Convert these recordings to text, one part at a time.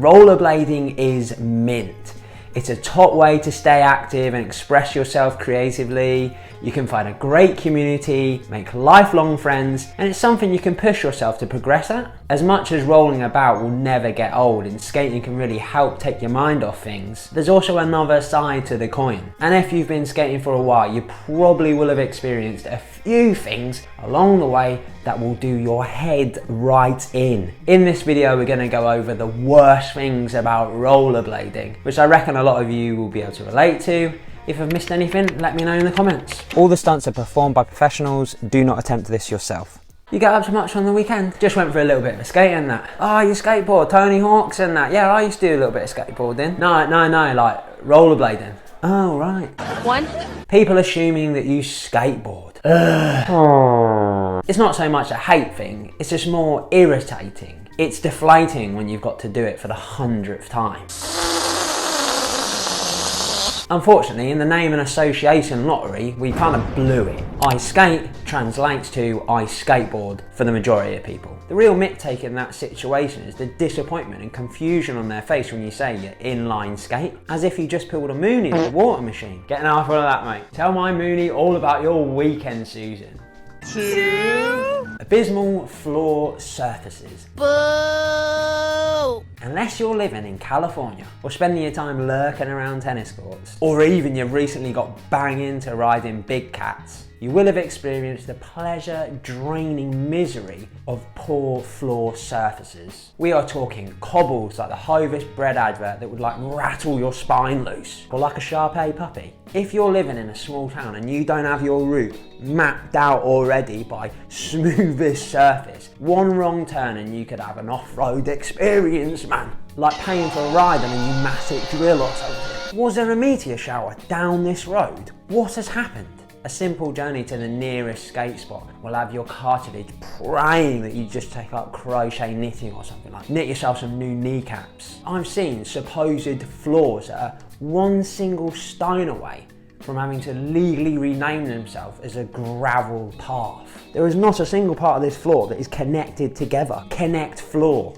Rollerblading is mint. It's a top way to stay active and express yourself creatively. You can find a great community, make lifelong friends, and it's something you can push yourself to progress at. As much as rolling about will never get old and skating can really help take your mind off things, there's also another side to the coin. And if you've been skating for a while, you probably will have experienced a few things along the way that will do your head right in. In this video, we're going to go over the worst things about rollerblading, which I reckon a lot of you will be able to relate to. If I've missed anything, let me know in the comments. All the stunts are performed by professionals. Do not attempt this yourself. You get up to much on the weekend? Just went for a little bit of a skate and that. Oh, you skateboard, Tony Hawk's and that. Yeah, I used to do a little bit of skateboarding. No, like rollerblading. Oh, right. One. People assuming that you skateboard. It's not so much a hate thing, it's just more irritating. It's deflating when you've got to do it for the 100th time. Unfortunately, in the name and association lottery, we kind of blew it. I skate translates to I skateboard for the majority of people. The real mick take in that situation is the disappointment and confusion on their face when you say you inline skate, as if you just pulled a moonie in a water machine. Get an eyeful of that, mate. Tell my moonie all about your weekend, Susan. 2. Abysmal floor surfaces. Boo! Unless you're living in California or spending your time lurking around tennis courts, or even you've recently got bang into riding big cats, you will have experienced the pleasure-draining misery of poor floor surfaces. We are talking cobbles like the Hovis bread advert that would like rattle your spine loose, or like a Shar-Pei puppy. If you're living in a small town and you don't have your route mapped out already by smoothest surface, one wrong turn and you could have an off-road experience, man. Like paying for a ride on a pneumatic drill or something. Was there a meteor shower down this road? What has happened? A simple journey to the nearest skate spot will have your cartilage praying that you just take up crochet knitting or something, like knit yourself some new kneecaps. I've seen supposed floors that are one single stone away from having to legally rename themselves as a gravel path. There is not a single part of this floor that is connected together. Connect floor.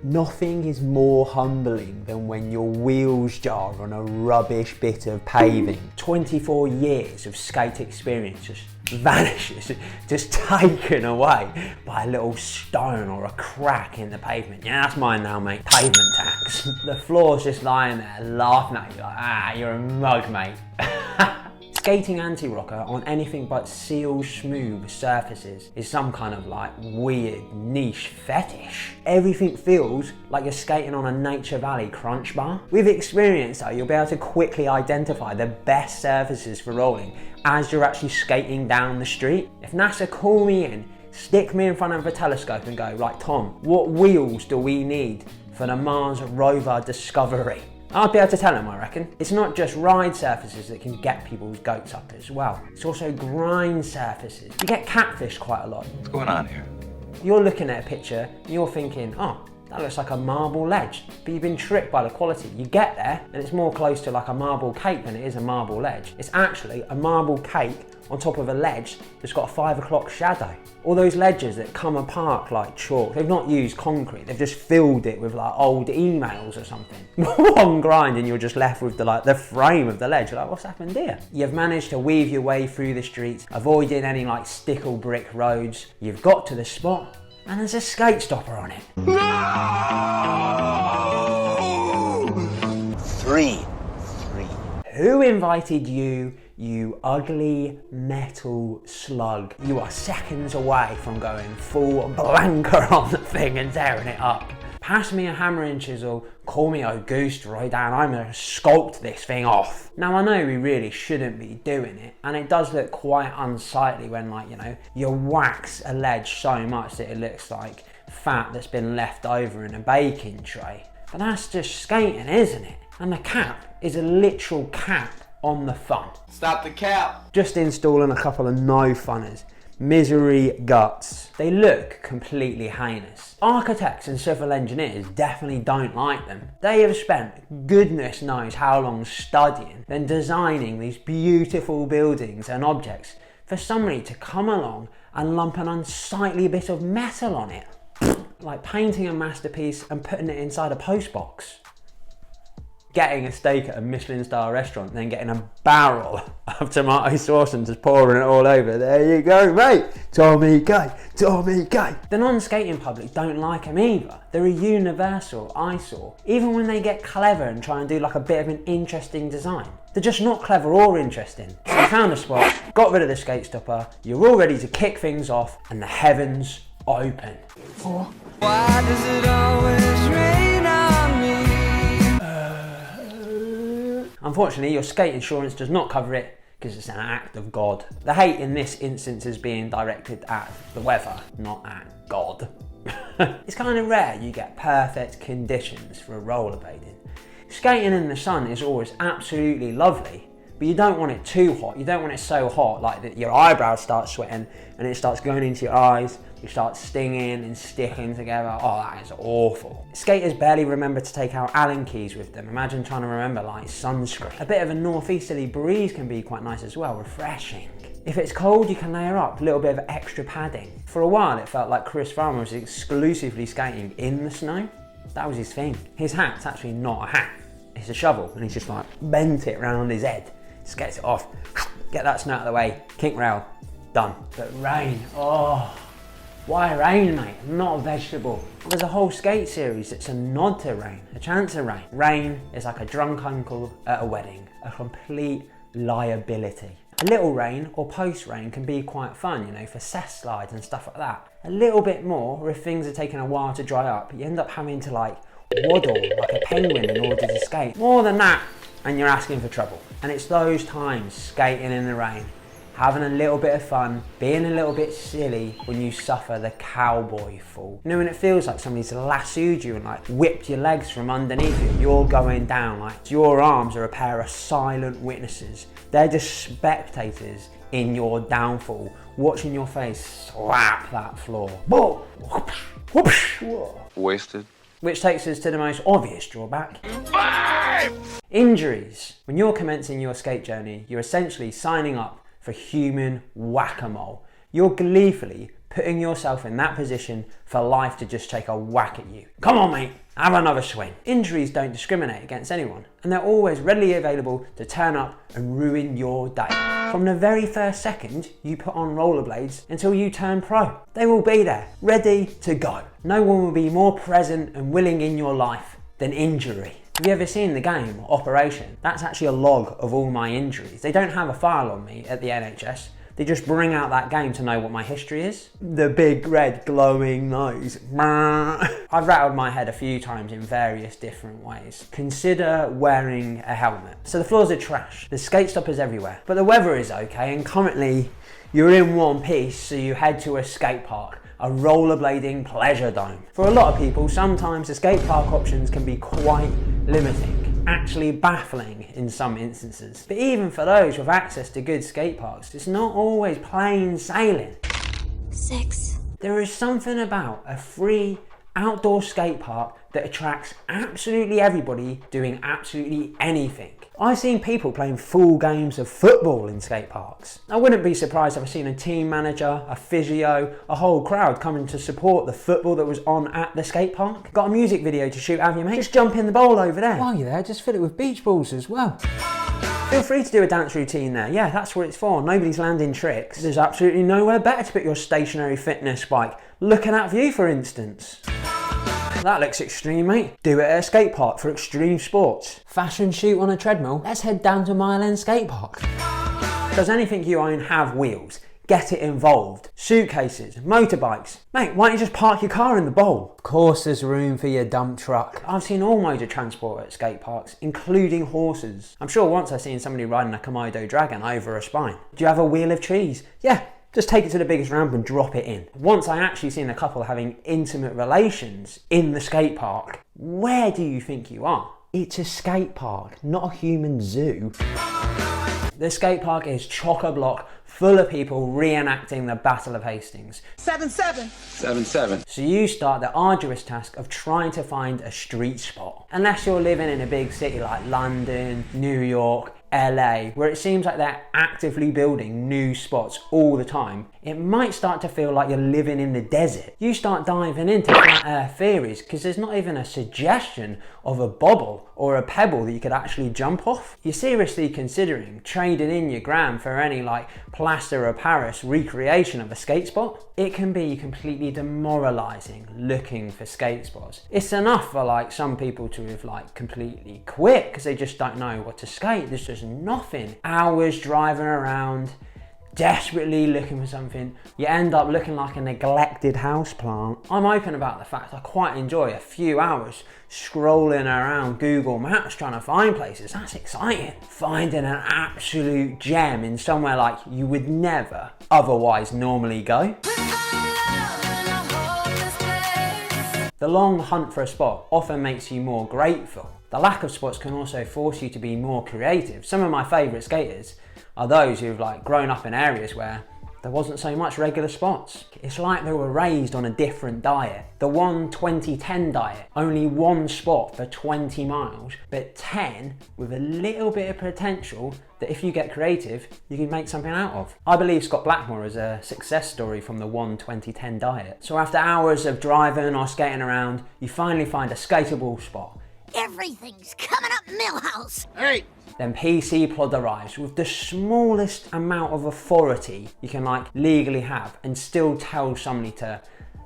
Nothing is more humbling than when your wheels jar on a rubbish bit of paving. 24 years of skate experience just vanishes, just taken away by a little stone or a crack in the pavement. Yeah, that's mine now, mate. Pavement tax. The floor's just lying there laughing at you like, ah, you're a mug, mate. Skating anti-rocker on anything but seal smooth surfaces is some kind of like weird niche fetish. Everything feels like you're skating on a Nature Valley crunch bar. With experience though, you'll be able to quickly identify the best surfaces for rolling as you're actually skating down the street. If NASA call me in, stick me in front of a telescope and go, right Tom, what wheels do we need for the Mars rover Discovery? I'd be able to tell them, I reckon. It's not just ride surfaces that can get people's goats up as well. It's also grind surfaces. You get catfished quite a lot. What's going on here? You're looking at a picture and you're thinking, oh, that looks like a marble ledge. But you've been tricked by the quality. You get there and it's more close to like a marble cake than it is a marble ledge. It's actually a marble cake on top of a ledge that's got a 5 o'clock shadow. All those ledges that come apart like chalk, they've not used concrete, they've just filled it with like old emails or something. One grind and you're just left with the frame of the ledge. You're like, what's happened here? You've managed to weave your way through the streets, avoiding any like stickle brick roads. You've got to the spot and there's a skate stopper on it. No! 3. Who invited you, you ugly metal slug? You are seconds away from going full blanker on the thing and tearing it up. Pass me a hammer and chisel, call me Auguste Rodin, I'm gonna sculpt this thing off. Now I know we really shouldn't be doing it, and it does look quite unsightly when you wax a ledge so much that it looks like fat that's been left over in a baking tray. But that's just skating, isn't it? And the cap is a literal cap on the fun. Stop the cap! Just installing a couple of no funners. Misery guts. They look completely heinous. Architects and civil engineers definitely don't like them. They have spent goodness knows how long studying and designing these beautiful buildings and objects for somebody to come along and lump an unsightly bit of metal on it. like painting a masterpiece and putting it inside a postbox. Getting a steak at a Michelin star restaurant and then getting a barrel of tomato sauce and just pouring it all over. There you go, mate. Tommy K, Tommy K. The non-skating public don't like them either. They're a universal eyesore. Even when they get clever and try and do like a bit of an interesting design, they're just not clever or interesting. So you found a spot, got rid of the skate stopper, you're all ready to kick things off, and the heavens open. Why does it always rain on me? Unfortunately, your skate insurance does not cover it because it's an act of God. The hate in this instance is being directed at the weather, not at God. It's kind of rare you get perfect conditions for rollerblading. Skating in the sun is always absolutely lovely, but you don't want it too hot. You don't want it so hot like that your eyebrows start sweating and it starts going into your eyes. You start stinging and sticking together. Oh, that is awful. Skaters barely remember to take out Allen keys with them. Imagine trying to remember like sunscreen. A bit of a northeasterly breeze can be quite nice as well, refreshing. If it's cold, you can layer up a little bit of extra padding. For a while, it felt like Chris Farmer was exclusively skating in the snow. That was his thing. His hat's actually not a hat. It's a shovel, and he's just like bent it round his head. Skates it off, get that snow out of the way, kink rail, done. But rain, oh. Why rain, mate? I'm not a vegetable. There's a whole skate series that's a nod to rain, a chance of rain. Rain is like a drunk uncle at a wedding, a complete liability. A little rain or post-rain can be quite fun, you know, for cess slides and stuff like that. A little bit more, if things are taking a while to dry up, you end up having to like waddle like a penguin in order to skate. More than that, and you're asking for trouble. And it's those times, skating in the rain, having a little bit of fun, being a little bit silly when you suffer the cowboy fall. You know, when it feels like somebody's lassoed you and like whipped your legs from underneath you, you're going down, like your arms are a pair of silent witnesses. They're just spectators in your downfall, watching your face slap that floor. Wasted. Which takes us to the most obvious drawback. Injuries. When you're commencing your skate journey, you're essentially signing up for human whack-a-mole. You're gleefully putting yourself in that position for life to just take a whack at you. Come on, mate, have another swing. Injuries don't discriminate against anyone, and they're always readily available to turn up and ruin your day. From the very first second you put on rollerblades until you turn pro, they will be there, ready to go. No one will be more present and willing in your life than injury. Have you ever seen the game Operation? That's actually a log of all my injuries. They don't have a file on me at the NHS. They just bring out that game to know what my history is. The big red glowing nose. I've rattled my head a few times in various different ways. Consider wearing a helmet. So the floors are trash. There's skate stoppers everywhere. But the weather is okay, and currently you're in one piece, so you head to a skate park. A rollerblading pleasure dome. For a lot of people, sometimes the skate park options can be quite limiting, actually baffling in some instances. But even for those with access to good skate parks, it's not always plain sailing. 6. There is something about a free outdoor skate park that attracts absolutely everybody doing absolutely anything. I've seen people playing full games of football in skate parks. I wouldn't be surprised if I've seen a team manager, a physio, a whole crowd coming to support the football that was on at the skate park. Got a music video to shoot, have you, mate? Just jump in the bowl over there. While you're there, just fill it with beach balls as well. Feel free to do a dance routine there. Yeah, that's what it's for. Nobody's landing tricks. There's absolutely nowhere better to put your stationary fitness bike. Look at that view, for instance. That looks extreme, mate. Do it at a skate park for extreme sports. Fashion shoot on a treadmill? Let's head down to Mile End Skate Park. Does anything you own have wheels? Get it involved. Suitcases, motorbikes. Mate, why don't you just park your car in the bowl? Of course there's room for your dump truck. I've seen all modes of transport at skate parks, including horses. I'm sure once I've seen somebody riding a Komodo dragon over a spine. Do you have a wheel of cheese? Yeah. Just take it to the biggest ramp and drop it in. Once I actually seen a couple having intimate relations in the skate park. Where do you think you are? It's a skate park, not a human zoo. The skate park is chock-a-block, full of people reenacting the Battle of Hastings. 7-7. 7-7. So you start the arduous task of trying to find a street spot. Unless you're living in a big city like London, New York, LA, where it seems like they're actively building new spots all the time it might start to feel like you're living in the desert. You start diving into flat earth theories because there's not even a suggestion of a bobble or a pebble that you could actually jump off. You're seriously considering trading in your gram for any like plaster of Paris recreation of a skate spot? It can be completely demoralizing looking for skate spots. It's enough for like some people to have like completely quit because they just don't know what to skate. There's just nothing. Hours driving around, desperately looking for something. You end up looking like a neglected houseplant. I'm open about the fact I quite enjoy a few hours scrolling around Google Maps trying to find places. That's exciting. Finding an absolute gem in somewhere like you would never otherwise normally go. The long hunt for a spot often makes you more grateful. The lack of spots can also force you to be more creative. Some of my favourite skaters are those who've like grown up in areas where there wasn't so much regular spots. It's like they were raised on a different diet. The 1-20-10 diet, only one spot for 20 miles, but 10 with a little bit of potential that if you get creative, you can make something out of. I believe Scott Blackmore is a success story from the 1-20-10 diet. So after hours of driving or skating around, you finally find a skateable spot. Everything's coming up Millhouse. Hey! Then PC Plod arrives with the smallest amount of authority you can like legally have and still tell somebody to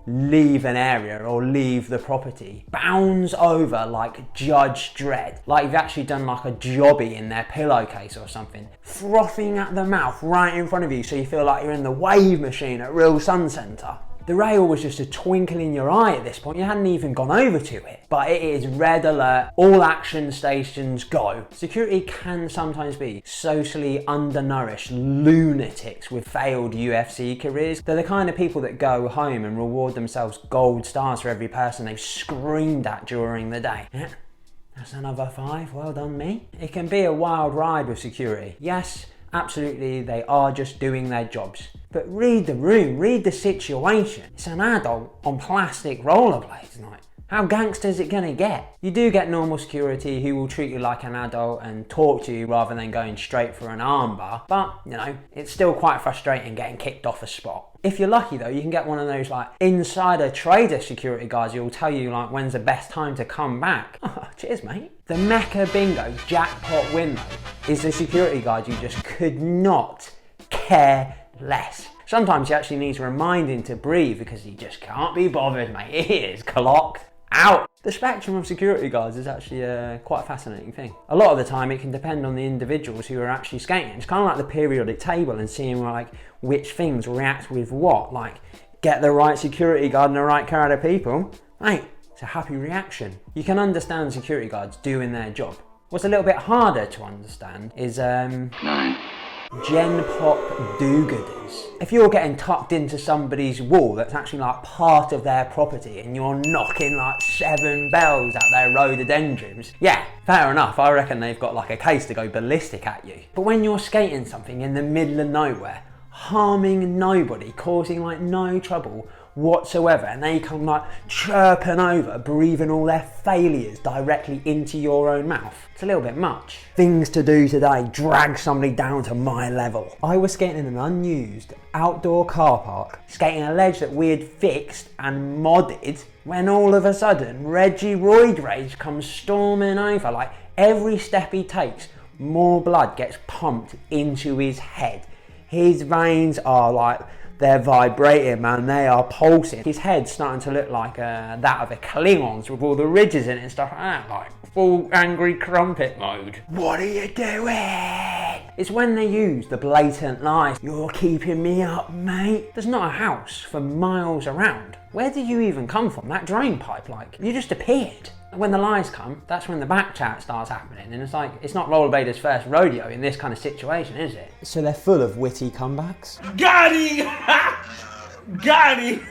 leave an area or leave the property. Bounds over like Judge Dredd, like you've actually done like a jobby in their pillowcase or something. Frothing at the mouth right in front of you so you feel like you're in the wave machine at Real Sun Centre. The rail was just a twinkle in your eye at this point. You hadn't even gone over to it. But it is red alert, all action stations go. Security can sometimes be socially undernourished lunatics with failed UFC careers. They're the kind of people that go home and reward themselves gold stars for every person they've screamed at during the day. Yeah, that's another 5, well done me. It can be a wild ride with security. Yes, absolutely, they are just doing their jobs. But read the room, read the situation. It's an adult on plastic rollerblades, like, how gangster is it gonna get? You do get normal security who will treat you like an adult and talk to you rather than going straight for an armbar, but you know, it's still quite frustrating getting kicked off a spot. If you're lucky though, you can get one of those like insider trader security guys who will tell you like when's the best time to come back. Oh, cheers mate. The Mecca Bingo jackpot win though is the security guard you just could not care less. Sometimes he actually needs reminding to breathe because he just can't be bothered, mate. He is clocked out. The spectrum of security guards is actually quite a fascinating thing. A lot of the time it can depend on the individuals who are actually skating. It's kind of like the periodic table and seeing like which things react with what. Like get the right security guard and the right crowd of people, mate, it's a happy reaction. You can understand security guards doing their job. What's a little bit harder to understand is Gen Pop do-gooders. If you're getting tucked into somebody's wall that's actually like part of their property and you're knocking like 7 bells at their rhododendrons, yeah, fair enough, I reckon they've got like a case to go ballistic at you. But when you're skating something in the middle of nowhere, harming nobody, causing like no trouble whatsoever, and they come like chirping over, breathing all their failures directly into your own mouth. It's a little bit much. Things to do today, drag somebody down to my level. I was skating in an unused outdoor car park, skating a ledge that we had fixed and modded, when all of a sudden Reggie Roid Rage comes storming over. Like every step he takes, more blood gets pumped into his head. His veins are like, they're vibrating, man, they are pulsing. His head's starting to look like that of a Klingons with all the ridges in it and stuff like that, like full angry crumpet mode. What are you doing? It's when they use the blatant lies. You're keeping me up, mate. There's not a house for miles around. Where did you even come from? That drain pipe, like, you just appeared. When the lies come, that's when the back chat starts happening, and it's like, it's not Rollerbladers' first rodeo in this kind of situation, is it? So they're full of witty comebacks. Got him! Got him!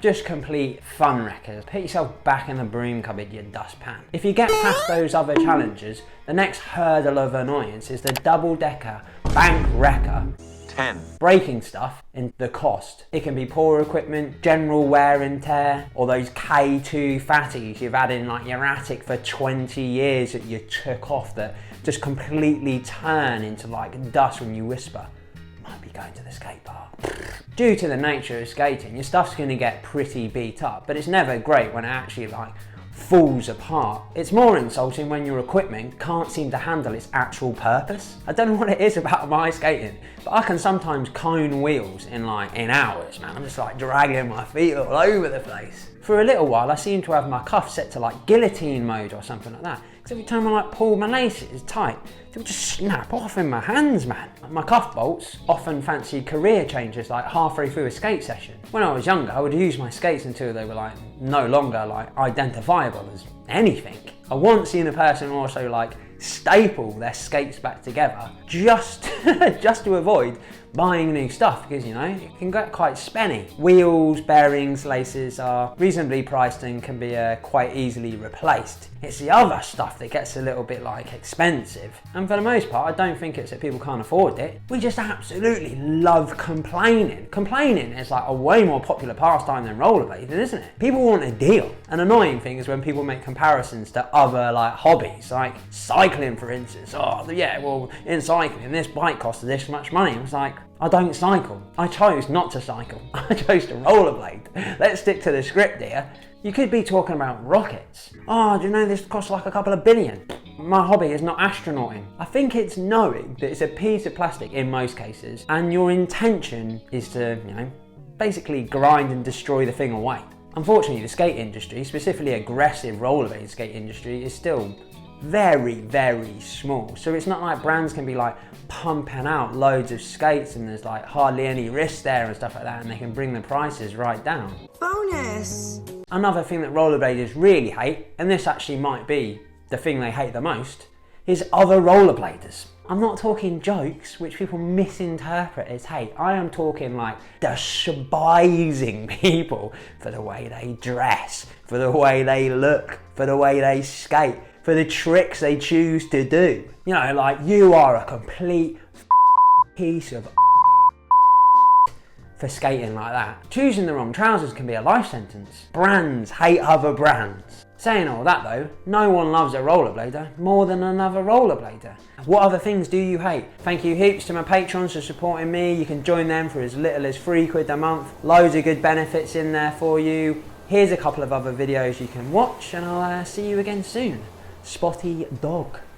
Just complete fun wreckers. Put yourself back in the broom cupboard, you dustpan. If you get past those other challenges, the next hurdle of annoyance is the double-decker bank wrecker. 10. Breaking stuff and the cost. It can be poor equipment, general wear and tear, or those K2 fatties you've had in like your attic for 20 years that you took off that just completely turn into like dust when you whisper, might be going to the skate park. Due to the nature of skating, your stuff's going to get pretty beat up, but it's never great when it actually like falls apart. It's more insulting when your equipment can't seem to handle its actual purpose. I don't know what it is about my skating, but I can sometimes cone wheels in hours, man. I'm just like dragging my feet all over the place. For a little while, I seem to have my cuff set to like guillotine mode or something like that. Because every time I like pull my laces tight, they would just snap off in my hands, man. My cuff bolts often fancy career changes like halfway through a skate session. When I was younger, I would use my skates until they were like no longer like identifiable as anything. I once seen a person also like staple their skates back together just to avoid buying new stuff, because you know it can get quite spenny. Wheels, bearings, laces are reasonably priced and can be quite easily replaced. It's the other stuff that gets a little bit like expensive, and for the most part I don't think it's that people can't afford it. We just absolutely love complaining. Complaining is like a way more popular pastime than rollerblading, isn't it? People want a deal. An annoying thing is when people make comparisons to other like hobbies, like cycling for instance. Oh yeah, well in cycling this bike costs this much money. It's like, I don't cycle. I chose not to cycle. I chose to rollerblade. Let's stick to the script here. You could be talking about rockets. Oh, do you know this costs like a couple of billion? My hobby is not astronauting. I think it's knowing that it's a piece of plastic in most cases, and your intention is to, you know, basically grind and destroy the thing away. Unfortunately, the skate industry, specifically aggressive rollerblade skate industry, is still very, very small. So it's not like brands can be like pumping out loads of skates and there's like hardly any risk there and stuff like that, and they can bring the prices right down. Bonus! Another thing that rollerbladers really hate, and this actually might be the thing they hate the most, is other rollerbladers. I'm not talking jokes, which people misinterpret as hate. I am talking like despising people for the way they dress, for the way they look, for the way they skate, for the tricks they choose to do. You know, like, you are a complete piece of for skating like that. Choosing the wrong trousers can be a life sentence. Brands hate other brands. Saying all that though, no one loves a rollerblader more than another rollerblader. What other things do you hate? Thank you heaps to my patrons for supporting me. You can join them for as little as £3 a month. Loads of good benefits in there for you. Here's a couple of other videos you can watch, and I'll see you again soon. Spotty Dog.